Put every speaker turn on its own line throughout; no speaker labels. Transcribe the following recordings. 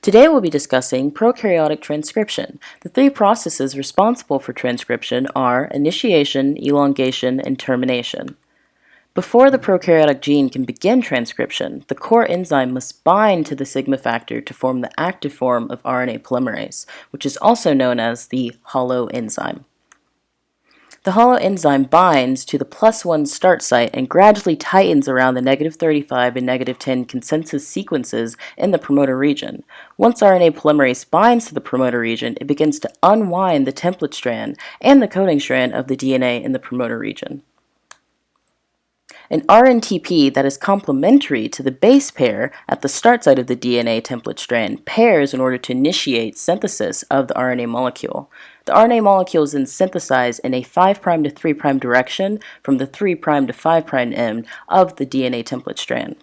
Today we'll be discussing prokaryotic transcription. The three processes responsible for transcription are initiation, elongation, and termination. Before the prokaryotic gene can begin transcription, the core enzyme must bind to the sigma factor to form the active form of RNA polymerase, which is also known as the hollow enzyme. The hollow enzyme binds to the +1 start site and gradually tightens around the -35 and -10 consensus sequences in the promoter region. Once RNA polymerase binds to the promoter region, it begins to unwind the template strand and the coding strand of the DNA in the promoter region. An RNTP that is complementary to the base pair at the start site of the DNA template strand pairs in order to initiate synthesis of the RNA molecule. The RNA molecule is then synthesized in a 5' to 3' direction from the 3' to 5' end of the DNA template strand.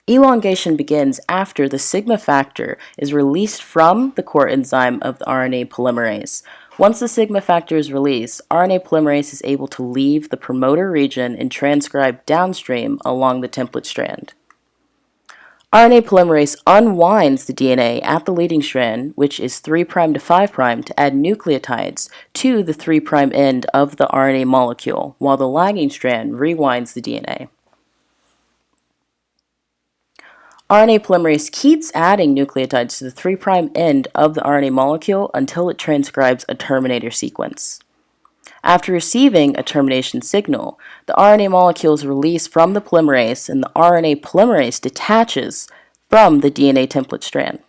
Elongation begins after the sigma factor is released from the core enzyme of the RNA polymerase. Once the sigma factor is released, RNA polymerase is able to leave the promoter region and transcribe downstream along the template strand. RNA polymerase unwinds the DNA at the leading strand, which is 3' to 5', to add nucleotides to the 3' end of the RNA molecule, while the lagging strand rewinds the DNA. RNA polymerase keeps adding nucleotides to the 3' end of the RNA molecule until it transcribes a terminator sequence. After receiving a termination signal, the RNA molecule is released from the polymerase and the RNA polymerase detaches from the DNA template strand.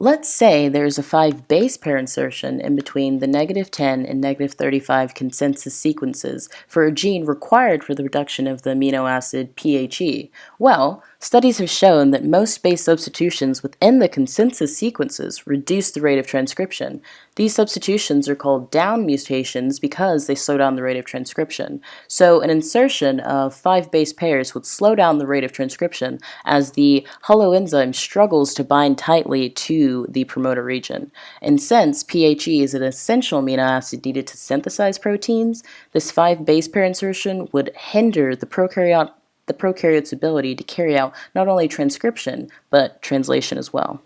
Let's say there is a 5 base pair insertion in between the -10 and -35 consensus sequences for a gene required for the reduction of the amino acid PHE. Well, studies have shown that most base substitutions within the consensus sequences reduce the rate of transcription. These substitutions are called down mutations because they slow down the rate of transcription. So an insertion of 5 base pairs would slow down the rate of transcription as the hollow enzyme struggles to bind tightly to the promoter region. And since PHE is an essential amino acid needed to synthesize proteins, this 5 base pair insertion would hinder the prokaryote's ability to carry out not only transcription, but translation as well.